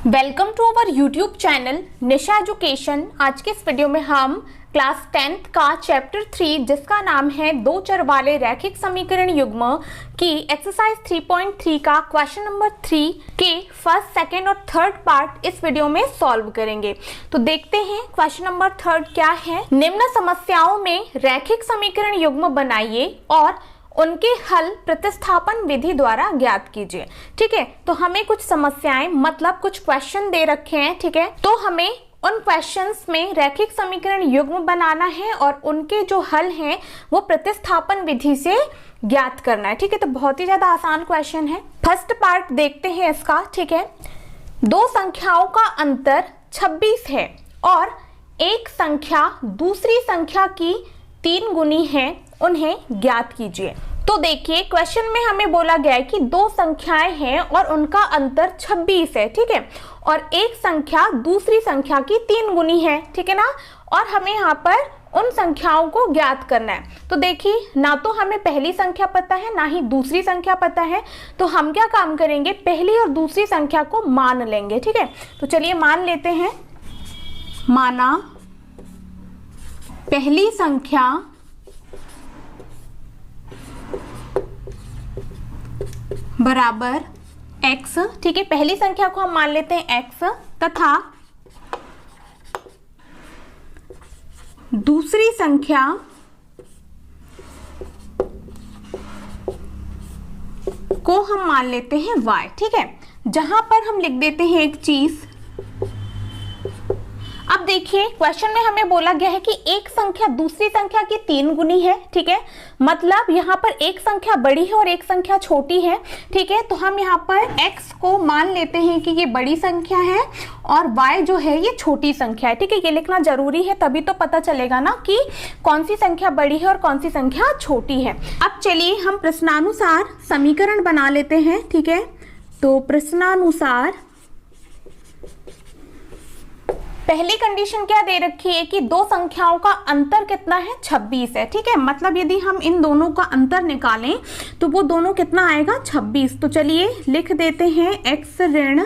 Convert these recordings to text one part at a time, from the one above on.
Welcome to our YouTube channel Nisha education. आज के इस वीडियो में हम क्लास 10th का चैप्टर 3 जिसका नाम है दो चर वाले रैखिक समीकरण युग्म की एक्सरसाइज 3.3 का क्वेश्चन नंबर 3 के फर्स्ट, सेकंड और थर्ड पार्ट इस वीडियो में सॉल्व करेंगे। तो देखते हैं क्वेश्चन नंबर 3 क्या है। निम्न समस्याओं में रैखिक समीकरण युग्म बनाइए और उनके हल प्रतिस्थापन विधि द्वारा ज्ञात कीजिए। ठीक है, तो हमें कुछ समस्याएं मतलब कुछ क्वेश्चन दे रखे हैं। ठीक है, तो हमें उन क्वेश्चंस में रैखिक समीकरण युग्म बनाना है और उनके जो हल हैं वो प्रतिस्थापन विधि से ज्ञात करना है। ठीक है, तो बहुत ही ज्यादा आसान क्वेश्चन है। फर्स्ट पार्ट देखते हैं इसका। ठीक है, दो संख्याओं का अंतर 26 है और एक संख्या दूसरी संख्या की 3 गुनी है, उन्हें ज्ञात कीजिए। तो देखिए क्वेश्चन में हमें बोला गया है कि दो संख्याएं हैं और उनका अंतर 26 है। ठीक है, और एक संख्या दूसरी संख्या की 3 गुनी है। ठीक है ना, और हमें यहाँ पर उन संख्याओं को ज्ञात करना है। तो देखिए ना तो हमें पहली संख्या पता है ना ही दूसरी संख्या पता है, तो हम क्या काम करेंगे, पहली और दूसरी संख्या को मान लेंगे। ठीक है, तो चलिए मान लेते हैं। माना पहली संख्या बराबर x। ठीक है, पहली संख्या को हम मान लेते हैं x तथा दूसरी संख्या को हम मान लेते हैं y। ठीक है, जहां पर हम लिख देते हैं एक चीज। अब देखिए क्वेश्चन में हमें बोला गया है कि एक संख्या दूसरी संख्या की 3 गुनी है। ठीक है, मतलब यहाँ पर एक संख्या बड़ी है और एक संख्या छोटी है। ठीक है, तो हम यहाँ पर x को मान लेते हैं कि ये बड़ी संख्या है और y जो है ये छोटी संख्या है। ठीक है, ये लिखना जरूरी है, तभी तो पता चलेगा ना कि कौन सी संख्या बड़ी है और कौन सी संख्या छोटी है। अब चलिए हम प्रश्नानुसार समीकरण बना लेते हैं। ठीक है, तो प्रश्नानुसार पहली कंडीशन क्या दे रखी है कि दो संख्याओं का अंतर कितना है, 26 है। ठीक है, मतलब यदि हम इन दोनों का अंतर निकालें तो वो दोनों कितना आएगा, 26। तो चलिए लिख देते हैं x ऋण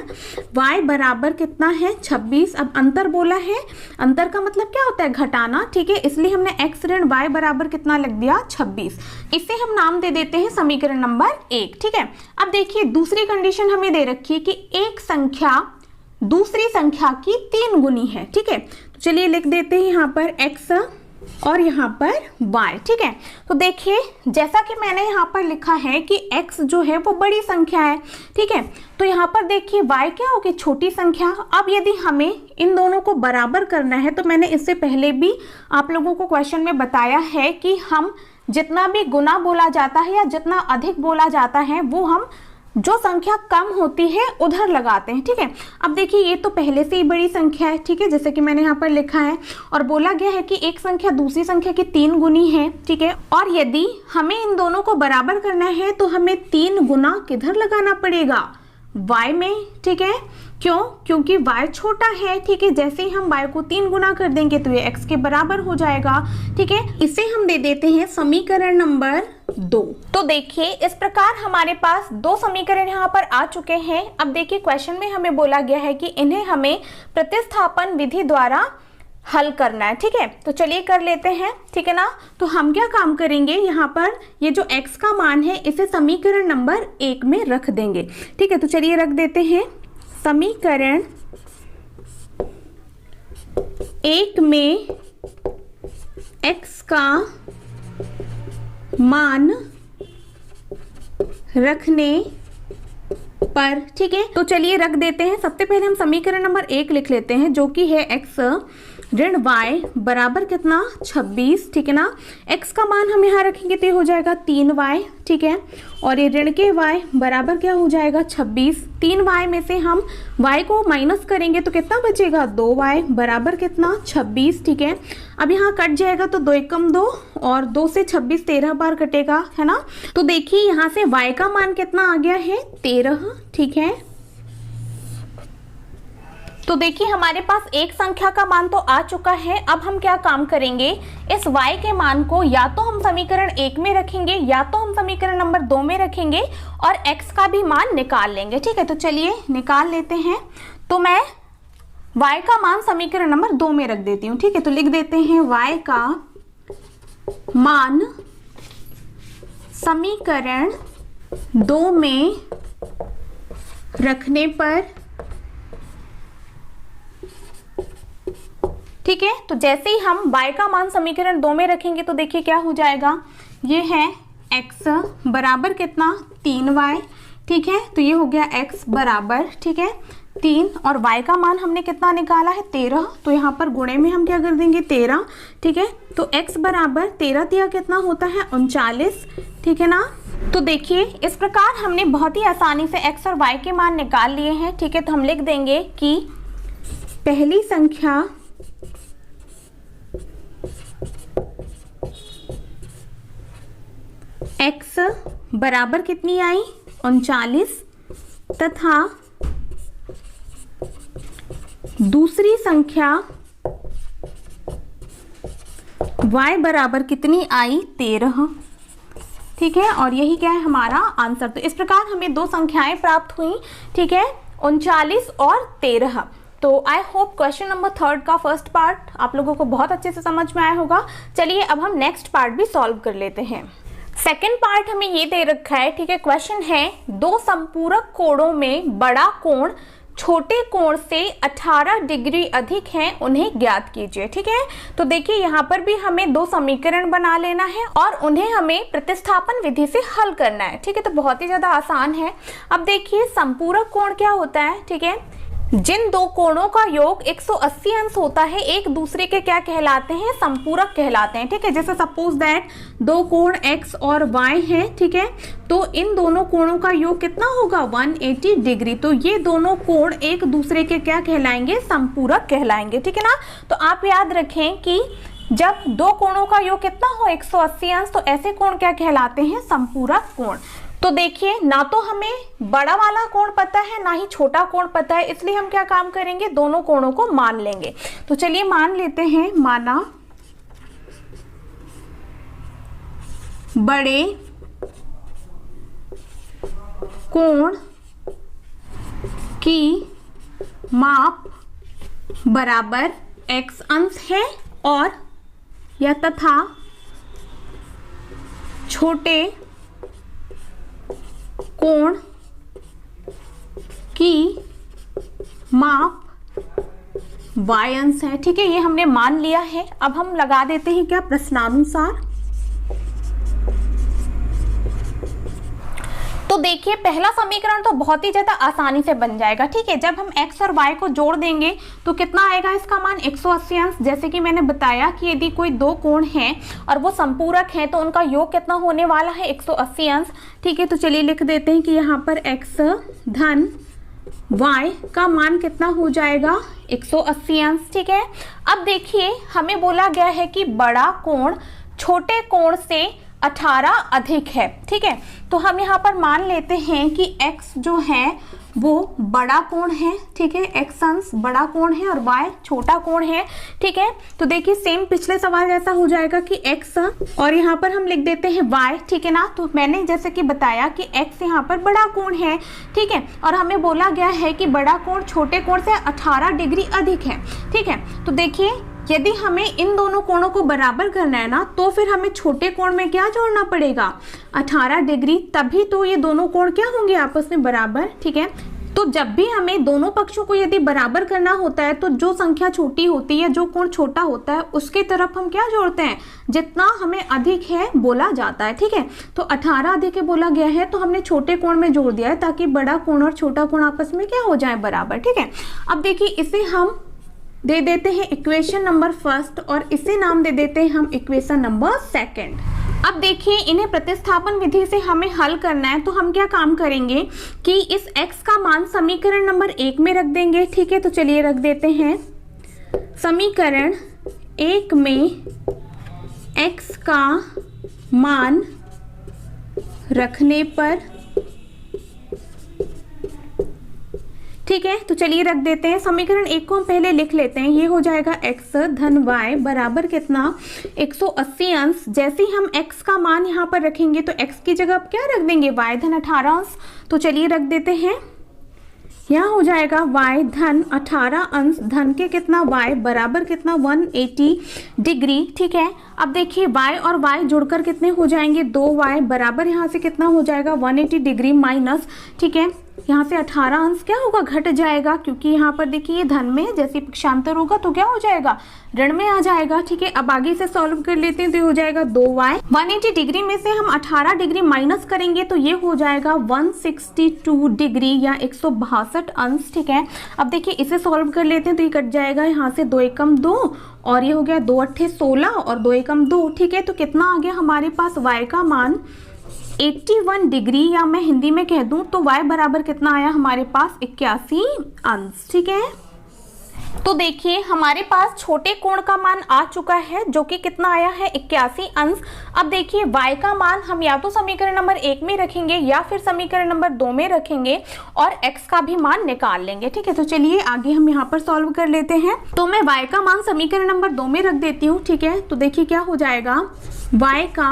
y बराबर कितना है, 26। अब अंतर बोला है, अंतर का मतलब क्या होता है, घटाना। ठीक है, इसलिए हमने x ऋण y बराबर कितना लिख दिया, 26। इसे हम नाम दे देते हैं समीकरण नंबर 1। ठीक है, अब देखिए दूसरी कंडीशन हमें दे रखी है कि एक संख्या दूसरी संख्या की 3 गुनी है। ठीक है, तो चलिए लिख देते हैं यहाँ पर x और यहाँ पर y। ठीक है, तो देखिए जैसा कि मैंने यहाँ पर लिखा है कि x जो है वो बड़ी संख्या है। ठीक है, तो यहाँ पर देखिए y क्या होगी, छोटी संख्या। अब यदि हमें इन दोनों को बराबर करना है तो मैंने इससे पहले भी आप लोगों को क्वेश्चन में बताया है कि हम जितना भी गुना बोला जाता है या जितना अधिक बोला जाता है वो हम जो संख्या कम होती है उधर लगाते हैं। ठीक है, अब देखिए ये तो पहले से ही बड़ी संख्या है। ठीक है, जैसे कि मैंने यहाँ पर लिखा है और बोला गया है कि एक संख्या दूसरी संख्या की 3 गुनी है। ठीक है, और यदि हमें इन दोनों को बराबर करना है तो हमें 3 गुना किधर लगाना पड़ेगा, y में। ठीक है, क्यों, क्योंकि y छोटा है। ठीक है, जैसे ही हम y को 3 गुना कर देंगे तो ये x के बराबर हो जाएगा। ठीक है, इसे हम दे देते हैं समीकरण नंबर 2। तो देखिए इस प्रकार हमारे पास दो समीकरण यहाँ पर आ चुके हैं। अब देखिए क्वेश्चन में हमें बोला गया है कि इन्हें हमें प्रतिस्थापन विधि द्वारा हल करना है। ठीक है, तो चलिए कर लेते हैं। ठीक है ना, तो हम क्या काम करेंगे, यहाँ पर ये जो x का मान है इसे समीकरण नंबर 1 में रख देंगे। ठीक है, तो चलिए रख देते हैं समीकरण 1 में x का मान रखने पर। ठीक है, तो चलिए रख देते हैं। सबसे पहले हम समीकरण नंबर 1 लिख लेते हैं जो कि है x ऋण y बराबर कितना, 26। ठीक है ना, x का मान हम यहाँ रखेंगे तो ये हो जाएगा 3y। ठीक है, और ये ऋण के y बराबर क्या हो जाएगा, 26। 3y में से हम y को माइनस करेंगे तो कितना बचेगा, 2y बराबर कितना, 26। ठीक है, अब यहाँ कट जाएगा तो 2 एकम 2 और 2 से 26 13 बार कटेगा, है ना। तो देखिए यहाँ से y का मान कितना आ गया है, 13। ठीक है, तो देखिए हमारे पास एक संख्या का मान तो आ चुका है। अब हम क्या काम करेंगे, इस y के मान को या तो हम समीकरण 1 में रखेंगे या तो हम समीकरण नंबर 2 में रखेंगे और x का भी मान निकाल लेंगे। ठीक है, तो चलिए निकाल लेते हैं। तो मैं y का मान समीकरण नंबर 2 में रख देती हूँ, ठीक है। तो लिख देते हैं y का मान समीकरण 2 में रखने पर, ठीक है। तो जैसे ही हम y का मान समीकरण 2 में रखेंगे तो देखिए क्या हो जाएगा, ये है x बराबर कितना 3y, ठीक है। तो ये हो गया x बराबर, ठीक है 3, और y का मान हमने कितना निकाला है 13, तो यहाँ पर गुणे में हम क्या कर देंगे 13, ठीक है। तो x बराबर 13 दिया कितना होता है 39, ठीक है ना। तो देखिए इस प्रकार हमने बहुत ही आसानी से x और y के मान निकाल लिए हैं, ठीक है। तो हम लिख देंगे कि पहली संख्या x बराबर कितनी आई 39 तथा दूसरी संख्या y बराबर कितनी आई 13, ठीक है। और यही क्या है हमारा आंसर। तो इस प्रकार हमें दो संख्याएं प्राप्त हुई, ठीक है 39 और 13। तो आई होप क्वेश्चन नंबर 3 का फर्स्ट पार्ट आप लोगों को बहुत अच्छे से समझ में आया होगा। चलिए अब हम नेक्स्ट पार्ट भी सॉल्व कर लेते हैं। सेकेंड पार्ट हमें ये दे रखा है, ठीक है। क्वेश्चन है दो संपूरक कोणों में बड़ा कोण छोटे कोण से 18 डिग्री अधिक है, उन्हें ज्ञात कीजिए, ठीक है। तो देखिए यहाँ पर भी हमें दो समीकरण बना लेना है और उन्हें हमें प्रतिस्थापन विधि से हल करना है, ठीक है। तो बहुत ही ज्यादा आसान है। अब देखिए संपूरक कोण क्या होता है, ठीक है। जिन दो कोणों का योग 180 अंश होता है एक दूसरे के क्या कहलाते हैं, संपूरक कहलाते हैं, ठीक है। जैसे सपोज दैट दो कोण x और y है, ठीक है। तो इन दोनों कोणों का योग कितना होगा 180 डिग्री। तो ये दोनों कोण एक दूसरे के क्या कहलाएंगे, संपूरक कहलाएंगे, ठीक है ना। तो आप याद रखें कि जब दो कोणों का योग कितना हो 180 अंश, तो ऐसे कोण क्या कहलाते हैं, संपूरक कोण। तो देखिए ना तो हमें बड़ा वाला कोण पता है ना ही छोटा कोण पता है, इसलिए हम क्या काम करेंगे, दोनों कोणों को मान लेंगे। तो चलिए मान लेते हैं, माना बड़े कोण की माप बराबर x अंश है और या तथा छोटे कोण की माप y अंश है, ठीक है। ये हमने मान लिया है। अब हम लगा देते हैं क्या प्रश्नानुसार। तो देखिए पहला समीकरण तो बहुत ही ज्यादा आसानी से बन जाएगा, ठीक है। जब हम x और y को जोड़ देंगे तो कितना आएगा इसका मान 180 अंश। जैसे कि मैंने बताया कि यदि कोई दो कोण हैं और वो संपूरक हैं तो उनका योग कितना होने वाला है 180 अंश, ठीक है। तो चलिए लिख देते हैं कि यहाँ पर x धन y का मान कितना हो जाएगा 180 अंश, ठीक है। अब देखिए हमें बोला गया है कि बड़ा कोण छोटे कोण से 18 अधिक है, ठीक है। तो हम यहाँ पर मान लेते हैं कि x जो है वो बड़ा कोण है, ठीक है। x अंश बड़ा कोण है और y छोटा कोण है, ठीक है। तो देखिए सेम पिछले सवाल जैसा हो जाएगा कि x और यहाँ पर हम लिख देते हैं y, ठीक है ना। तो मैंने जैसे कि बताया कि x यहाँ पर बड़ा कोण है, ठीक है। और हमें बोला गया है कि बड़ा कोण छोटे कोण से 18 डिग्री अधिक है, ठीक है। तो देखिए यदि हमें इन दोनों कोणों को बराबर करना है ना, तो फिर हमें छोटे कोण में क्या जोड़ना पड़ेगा 18 डिग्री, तभी तो ये दोनों कोण क्या होंगे आपस में बराबर, ठीक है। तो जब भी हमें दोनों पक्षों को यदि बराबर करना होता है तो जो संख्या छोटी होती है, जो कोण छोटा होता है उसके तरफ हम क्या जोड़ते हैं, जितना हमें अधिक है बोला जाता है, ठीक है। तो 18 अधिक है बोला गया है तो हमने छोटे कोण में जोड़ दिया है ताकि बड़ा कोण और छोटा कोण आपस में क्या हो जाए बराबर, ठीक है। अब देखिए इसे हम दे देते हैं इक्वेशन नंबर फर्स्ट और इसे नाम दे देते हैं हम इक्वेशन नंबर सेकंड। अब देखिए इन्हें प्रतिस्थापन विधि से हमें हल करना है, तो हम क्या काम करेंगे कि इस x का मान समीकरण नंबर 1 में रख देंगे, ठीक है। तो चलिए रख देते हैं समीकरण 1 में x का मान रखने पर, ठीक है। तो चलिए रख देते हैं समीकरण 1 को हम पहले लिख लेते हैं। ये हो जाएगा x धन y बराबर कितना 180 अंश। जैसे ही हम x का मान यहाँ पर रखेंगे तो x की जगह क्या रख देंगे y धन 18 अंश। तो चलिए रख देते हैं यहाँ हो जाएगा y धन 18 अंश धन के कितना y बराबर कितना 180 डिग्री। ठीक है, अब देखिए y और y जुड़कर कितने हो जाएंगे 2y बराबर यहाँ से कितना हो जाएगा 180 डिग्री माइनस, ठीक है, यहाँ से 18 अंश क्या होगा घट जाएगा, क्योंकि यहाँ पर देखिए ये धन में जैसे पक्षांतर होगा तो क्या हो जाएगा ऋण में आ जाएगा। ठीक है, अब आगे से सॉल्व कर लेते हैं तो ये हो जाएगा 2y 180 डिग्री में से हम 18 डिग्री माइनस करेंगे तो ये हो जाएगा 162 डिग्री या 162 अंश। ठीक है, अब देखिए इसे सॉल्व कर लेते हैं तो ये कट जाएगा, यहाँ से 2 एकम 2 और ये हो गया 2 अट्ठे 16 और 2 एकम 2। ठीक है, तो कितना आ गया हमारे पास y का मान 81 डिग्री, या मैं हिंदी में कह दूं तो y बराबर कितना आया हमारे पास 81 अंश। ठीक है, तो देखिए हमारे पास छोटे कोण का मान आ चुका है जो कि कितना आया है 81 अंश। अब देखिए y का मान हम या तो समीकरण नंबर 1 में रखेंगे या फिर समीकरण नंबर 2 में रखेंगे और x का भी मान निकाल लेंगे। ठीक है, तो चलिए आगे हम यहाँ पर सॉल्व कर लेते हैं। तो मैं y का मान समीकरण नंबर 2 में रख देती हूँ। ठीक है, तो देखिए क्या हो जाएगा, y का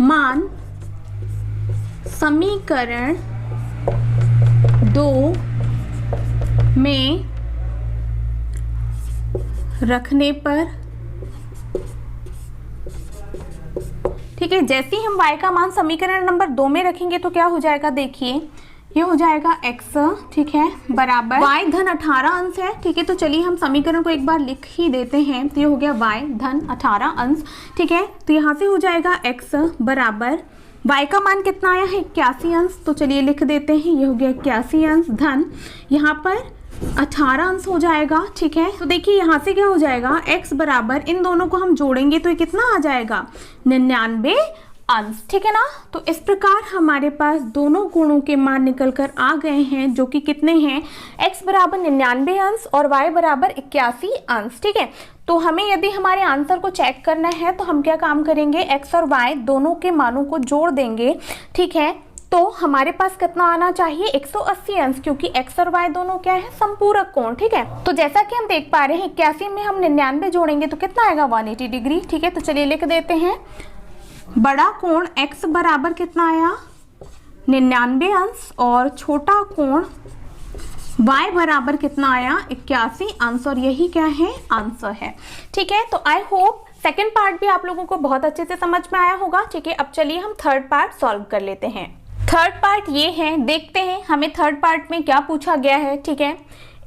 मान समीकरण 2 में रखने पर, ठीक है, जैसे ही हम y का मान समीकरण नंबर 2 में रखेंगे तो क्या हो जाएगा, देखिए ये हो जाएगा x, ठीक है, बराबर y धन 18 अंश है। ठीक है, तो चलिए हम समीकरण को एक बार लिख ही देते हैं। तो ये हो गया y धन 18 अंश। ठीक है, तो यहाँ से हो जाएगा x बराबर y का मान कितना आया है 81 अंश, तो चलिए लिख देते हैं, ये हो गया 81 अंश धन यहाँ पर 18 अंश हो जाएगा। ठीक है, तो देखिए यहाँ से क्या हो जाएगा x बराबर, इन दोनों को हम जोड़ेंगे तो ये कितना आ जाएगा 99 अंश। ठीक है ना, तो इस प्रकार हमारे पास दोनों कोणों के मान निकल कर आ गए हैं जो कि कितने हैं, x बराबर 99 अंश और y बराबर 81 अंश। ठीक है, तो हमें यदि हमारे आंसर को चेक करना है तो हम क्या काम करेंगे, x और y दोनों के मानों को जोड़ देंगे। ठीक है, तो हमारे पास कितना आना चाहिए 180 अंश, क्योंकि x और y दोनों क्या है संपूरक कोण। ठीक है, तो जैसा कि हम देख पा रहे हैं 81 में हम 99 जोड़ेंगे तो कितना आएगा 180 डिग्री। ठीक है, तो चलिए लिख देते हैं, बड़ा कोण x बराबर कितना आया 99 अंश और छोटा कोण y बराबर कितना आया 81 अंश, और यही क्या है आंसर है। ठीक है, तो आई होप सेकेंड पार्ट भी आप लोगों को बहुत अच्छे से समझ में आया होगा। ठीक है, अब चलिए हम थर्ड पार्ट सॉल्व कर लेते हैं। थर्ड पार्ट ये है, देखते हैं हमें थर्ड पार्ट में क्या पूछा गया है। ठीक है,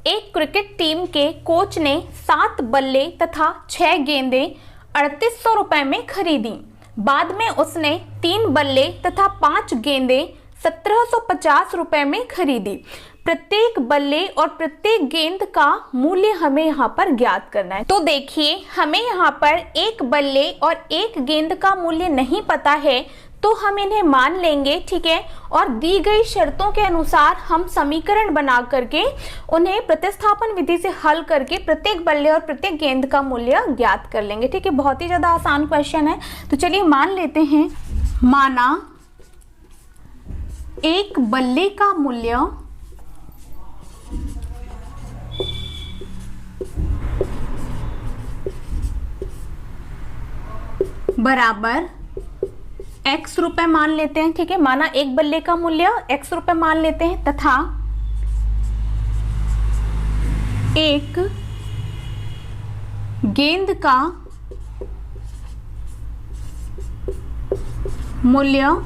एक क्रिकेट टीम के कोच ने 7 बल्ले तथा 6 गेंदें 3800 रुपए में खरीदी। बाद में उसने 3 बल्ले तथा 5 गेंदें 1750 रुपए में खरीदी। प्रत्येक बल्ले और प्रत्येक गेंद का मूल्य हमें यहाँ पर ज्ञात करना है। तो देखिए हमें यहाँ पर एक बल्ले और एक गेंद का मूल्य नहीं पता है, तो हम इन्हें मान लेंगे। ठीक है, और दी गई शर्तों के अनुसार हम समीकरण बना करके उन्हें प्रतिस्थापन विधि से हल करके प्रत्येक बल्ले और प्रत्येक गेंद का मूल्य ज्ञात कर लेंगे। ठीक है, बहुत ही ज्यादा आसान क्वेश्चन है। तो चलिए मान लेते हैं, माना एक बल्ले का मूल्य बराबर x रुपए मान लेते हैं। ठीक है, माना एक बल्ले का मूल्य x रुपए मान लेते हैं तथा एक गेंद का मूल्य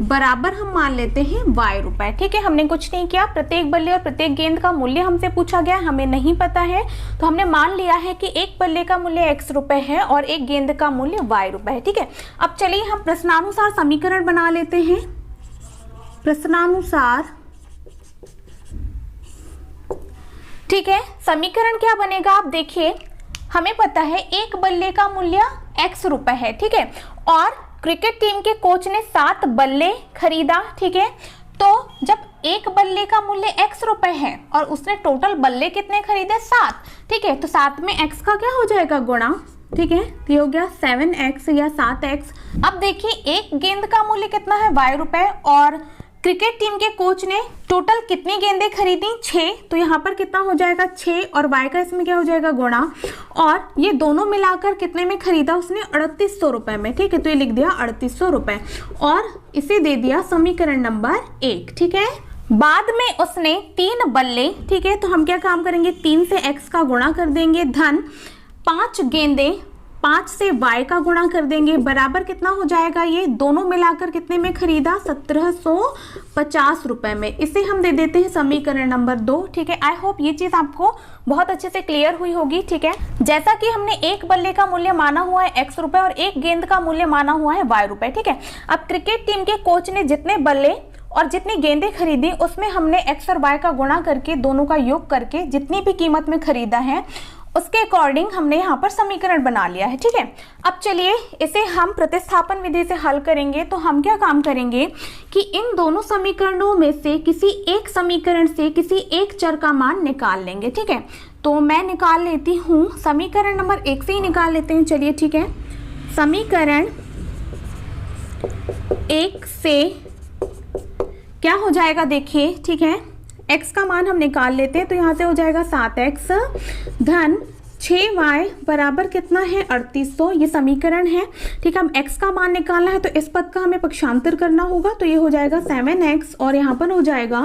बराबर हम मान लेते हैं y रुपए। ठीक है, हमने कुछ नहीं किया, प्रत्येक बल्ले और प्रत्येक गेंद का मूल्य हमसे पूछा गया, हमें नहीं पता है, तो हमने मान लिया है कि एक बल्ले का मूल्य x रुपए है और एक गेंद का मूल्य y रुपए है। ठीक है, अब चलिए हम प्रश्नानुसार समीकरण बना लेते हैं। प्रश्नानुसार, ठीक है, समीकरण क्या बनेगा, आप देखिए हमें पता है एक बल्ले का मूल्य x रुपए है। ठीक है, और क्रिकेट टीम के कोच ने 7 बल्ले खरीदा। ठीक है, तो जब एक बल्ले का मूल्य x रुपए है और उसने टोटल बल्ले कितने खरीदे 7। ठीक है, तो 7 में x का क्या हो जाएगा गुणा। ठीक है, तो ये हो गया 7x या 7x। अब देखिए एक गेंद का मूल्य कितना है y रुपए और क्रिकेट टीम के कोच ने टोटल कितनी गेंदें खरीदी 6, तो यहाँ पर कितना हो जाएगा 6 और y का इसमें क्या हो जाएगा गुणा, और ये दोनों मिलाकर कितने में खरीदा उसने 3800 रुपए में। ठीक है, तो ये लिख दिया 3800 रुपए और इसे दे दिया समीकरण नंबर 1। ठीक है, बाद में उसने 3 बल्ले, ठीक है, तो हम क्या काम करेंगे, 3 से x का गुणा कर देंगे, धन 5 गेंदे, 5 से y का गुणा कर देंगे, बराबर कितना हो जाएगा, ये दोनों मिलाकर कितने में खरीदा, 1750 रुपए में। इसे हम दे देते हैं समीकरण नंबर 2, ठीक है। आई होप ये चीज आपको बहुत अच्छे से क्लियर हुई होगी, ठीक है। जैसा कि हमने एक बल्ले का मूल्य माना हुआ है x रुपए और एक गेंद का मूल्य माना हुआ है y रुपए, ठीक है। अब क्रिकेट टीम के कोच ने जितने बल्ले और जितनी गेंदें खरीदी उसमें हमने x और y का गुणा करके, दोनों का योग करके जितनी भी कीमत में खरीदा है उसके अकॉर्डिंग हमने यहाँ पर समीकरण बना लिया है, ठीक है। अब चलिए इसे हम प्रतिस्थापन विधि से हल करेंगे। तो हम क्या काम करेंगे कि इन दोनों समीकरणों में से किसी एक समीकरण से किसी एक चर का मान निकाल लेंगे, ठीक है। तो मैं निकाल लेती हूँ, समीकरण नंबर 1 से ही निकाल लेते हैं, चलिए ठीक है। समीकरण 1 से क्या हो जाएगा, देखिए, ठीक है, x का मान हम निकाल लेते हैं। तो यहाँ से हो जाएगा 7x धन 6y बराबर कितना है, 3800। ये समीकरण है, ठीक है। हम x का मान निकालना है तो इस पद का हमें पक्षांतर करना होगा, तो ये हो जाएगा 7x और यहाँ पर हो जाएगा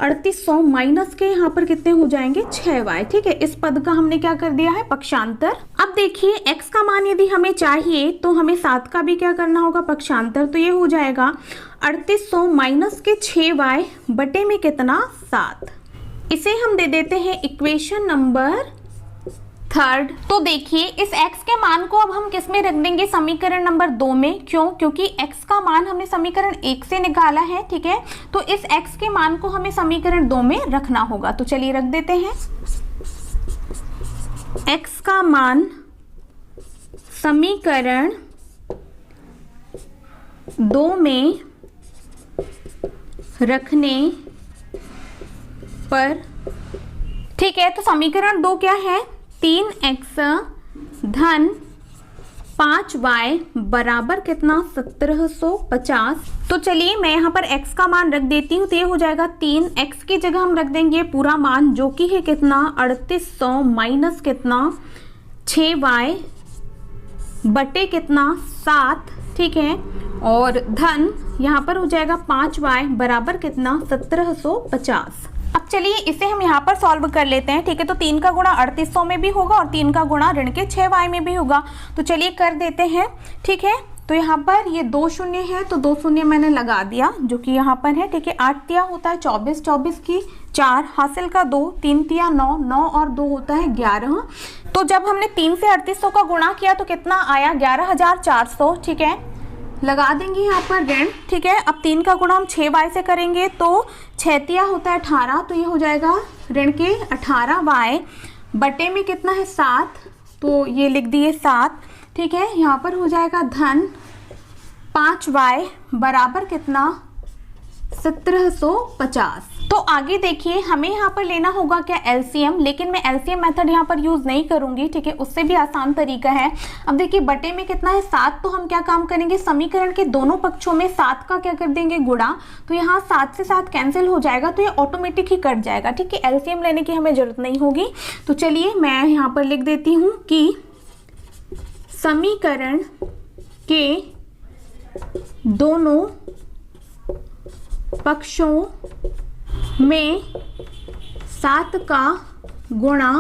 3800 माइनस के यहाँ पर कितने हो जाएंगे, 6y, ठीक है। इस पद का हमने क्या कर दिया है, पक्षांतर। अब देखिए x का मान यदि हमें चाहिए तो हमें 7 का भी क्या करना होगा, पक्षांतर। तो ये हो जाएगा 3800 माइनस के 6y बटे में कितना, 7। इसे हम दे देते हैं इक्वेशन नंबर 3। तो देखिए इस x के मान को अब हम किस में रख देंगे, समीकरण नंबर 2 में। क्यों, क्योंकि x का मान हमने समीकरण 1 से निकाला है, ठीक है। तो इस x के मान को हमें समीकरण 2 में रखना होगा। तो चलिए रख देते हैं, x का मान समीकरण 2 में रखने पर, ठीक है। तो समीकरण 2 क्या है, 3x धन 5y बराबर कितना, 1750। तो चलिए मैं यहाँ पर x का मान रख देती हूँ। तो ये हो जाएगा 3x की जगह हम रख देंगे पूरा मान जो कि है कितना, 3800 माइनस कितना, 6y बटे कितना, 7, ठीक है। और धन यहाँ पर हो जाएगा 5y बराबर कितना, 1750। अब चलिए इसे हम यहाँ पर सॉल्व कर लेते हैं, ठीक है। तो 3 का गुणा 3800 में भी होगा और 3 का गुणा ऋण के 6y में भी होगा। तो चलिए कर देते हैं, ठीक है। तो यहाँ पर ये 2 शून्य है तो 2 शून्य मैंने लगा दिया जो कि यहाँ पर है, ठीक है। 8 तिया होता है 24, 24 की 4 हासिल का 2, 3 तिया 9, 9 और 2 होता है 11। तो जब हमने 3 से 3800 का गुणा किया तो कितना आया, 11400, ठीक है। लगा देंगे यहाँ पर ऋण, ठीक है। अब 3 का गुणा हम 6y से करेंगे तो 6 तिया होता है 18, तो ये हो जाएगा ऋण के 18y बटे में कितना है, 7। तो ये लिख दिए 7, ठीक है। यहाँ पर हो जाएगा धन 5y बराबर कितना, 1750। तो आगे देखिए हमें यहाँ पर लेना होगा क्या, एलसीएम, लेकिन मैं एलसीएम मेथड यहाँ पर यूज नहीं करूंगी, ठीक है। उससे भी आसान तरीका है। अब देखिए बटे में कितना है, 7। तो हम क्या काम करेंगे, समीकरण के दोनों पक्षों में 7 का क्या कर देंगे, गुणा। तो यहाँ 7 से 7 कैंसिल हो जाएगा तो ये ऑटोमेटिक ही कट जाएगा, ठीक है। एलसीएम लेने की हमें जरूरत नहीं होगी। तो चलिए मैं यहाँ पर लिख देती हूँ कि समीकरण के दोनों पक्षों में 7 का गुणा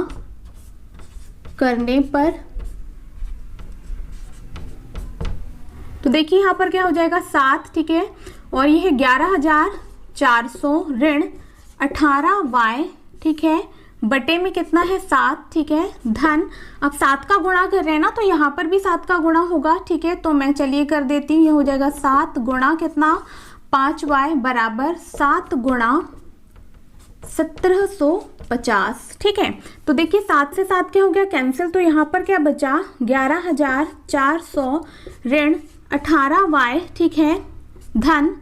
करने पर, तो देखिए यहाँ पर क्या हो जाएगा, 7, ठीक है। और ये है 11400 ऋण 18y, ठीक है, बटे में कितना है, 7, ठीक है, धन। अब 7 का गुणा कर रहे हैं ना तो यहाँ पर भी 7 का गुणा होगा, ठीक है। तो मैं चलिए कर देती हूँ, ये हो जाएगा 7 गुणा कितना, 5y बराबर 7 गुणा 1750, ठीक है। तो देखिए 7 से 7 क्या हो गया, कैंसिल। तो यहाँ पर क्या बचा, 11400 ऋण 18y, ठीक है, धन।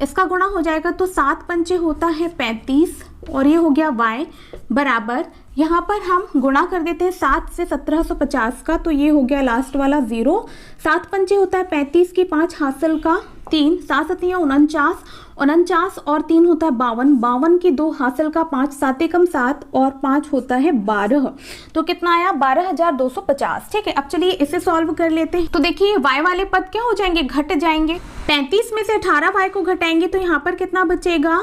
इसका गुणा हो जाएगा तो 7 पंचे होता है 35 और ये हो गया y बराबर, यहाँ पर हम गुणा कर देते हैं 7 से 1750 का, तो ये हो गया लास्ट वाला 0। 7 पंचे होता है 35 की 5 हासिल का 3, 7 सतियाँ 49, 49 और 3 होता है 52, 52 की 2 हासिल का 5, 7 एकम 7 और 5 होता है 12। तो कितना आया, 12250, ठीक है। अब चलिए इसे सॉल्व कर लेते हैं। तो देखिए y वाले पद क्या हो जाएंगे, घट जाएंगे। 35 में से 18y को घटाएंगे तो यहाँ पर कितना बचेगा,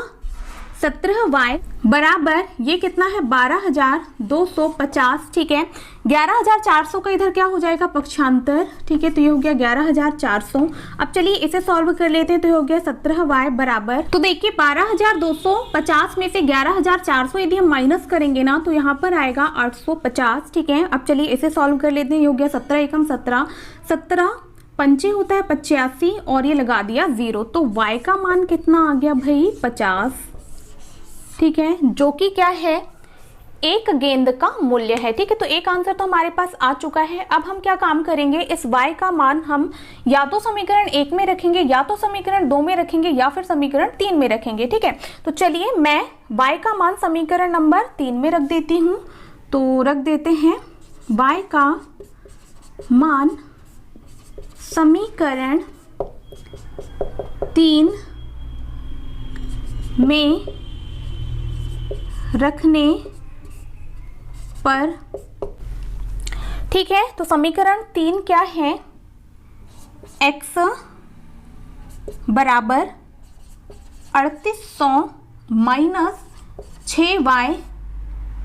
17y बराबर ये कितना है 12,250, ठीक है। 11,400 का इधर क्या हो जाएगा पक्षांतर, ठीक है, तो ये हो गया 11,400। अब चलिए इसे सॉल्व कर लेते हैं, तो ये हो गया 17y बराबर, तो देखिए 12,250 में से 11,400 यदि हम माइनस करेंगे ना तो यहाँ पर आएगा 850, ठीक है। अब चलिए इसे सॉल्व कर लेते हैं, ये हो गया 17 एकम 17, 17 पंचे होता है 85 और ये लगा दिया 0, तो y का मान कितना आ गया भाई 50, ठीक है, जो कि क्या है एक गेंद का मूल्य है, ठीक है। तो एक आंसर तो हमारे पास आ चुका है। अब हम क्या काम करेंगे, इस y का मान हम या तो समीकरण 1 में रखेंगे, या तो समीकरण 2 में रखेंगे, या फिर समीकरण 3 में रखेंगे, ठीक है। तो चलिए मैं y का मान समीकरण नंबर 3 में रख देती हूँ, तो रख देते हैं y का मान समीकरण 3 में रखने पर, ठीक है। तो समीकरण 3 क्या है, x बराबर 3800 माइनस 6y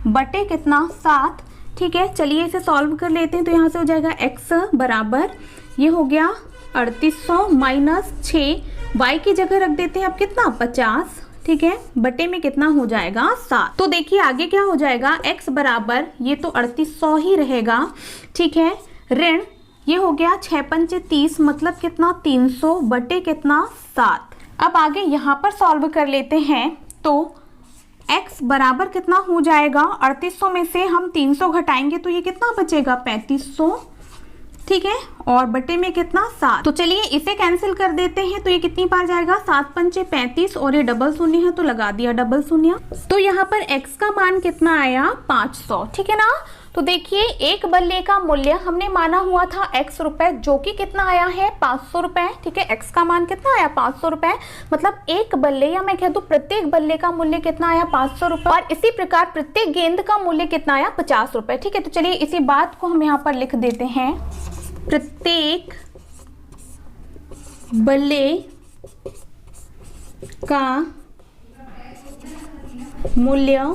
बटे कितना 7, ठीक है। चलिए इसे सॉल्व कर लेते हैं, तो यहाँ से हो जाएगा x बराबर ये हो गया 3800 माइनस 6, y की जगह रख देते हैं अब कितना 50, ठीक है, बटे में कितना हो जाएगा 7। तो देखिए आगे क्या हो जाएगा, x बराबर ये तो 3800 ही रहेगा, ठीक है, ऋण ये हो गया 6 पंचे 30 मतलब कितना 300 बटे कितना 7। अब आगे यहाँ पर सॉल्व कर लेते हैं, तो x बराबर कितना हो जाएगा, 3800 में से हम 300 घटाएंगे तो ये कितना बचेगा 3500, ठीक है, और बटे में कितना 7। तो चलिए इसे कैंसिल कर देते हैं, तो ये कितनी बार जाएगा 7 पंचे 35 और ये डबल शून्य है तो लगा दिया डबल शून्य। तो यहाँ पर x का मान कितना आया 500, ठीक है ना। तो देखिए एक बल्ले का मूल्य हमने माना हुआ था x रुपए, जो कि कितना आया है 500 रुपए, ठीक है। x का मान कितना आया 500 रुपए, मतलब एक बल्ले या मैं कह दूं प्रत्येक बल्ले का मूल्य कितना आया 500 रुपए, और इसी प्रकार प्रत्येक गेंद का मूल्य कितना आया 50 रुपए, ठीक है। तो चलिए इसी बात को हम यहाँ पर लिख देते हैं, प्रत्येक बल्ले का मूल्य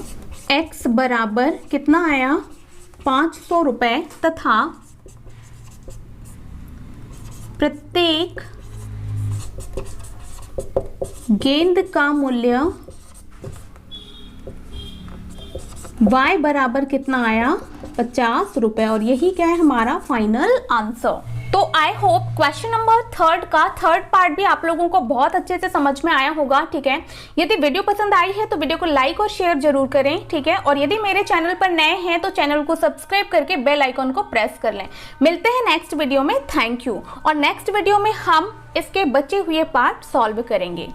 x बराबर कितना आया 500 रुपए तथा प्रत्येक गेंद का मूल्य y बराबर कितना आया 50 रुपए, और यही क्या है हमारा फाइनल आंसर। तो आई होप क्वेश्चन नंबर 3 का थर्ड पार्ट भी आप लोगों को बहुत अच्छे से समझ में आया होगा, ठीक है। यदि वीडियो पसंद आई है तो वीडियो को लाइक और शेयर जरूर करें, ठीक है। और यदि मेरे चैनल पर नए हैं तो चैनल को सब्सक्राइब करके बेल आइकन को प्रेस कर लें। मिलते हैं नेक्स्ट वीडियो में, थैंक यू। और नेक्स्ट वीडियो में हम इसके बचे हुए पार्ट सॉल्व करेंगे।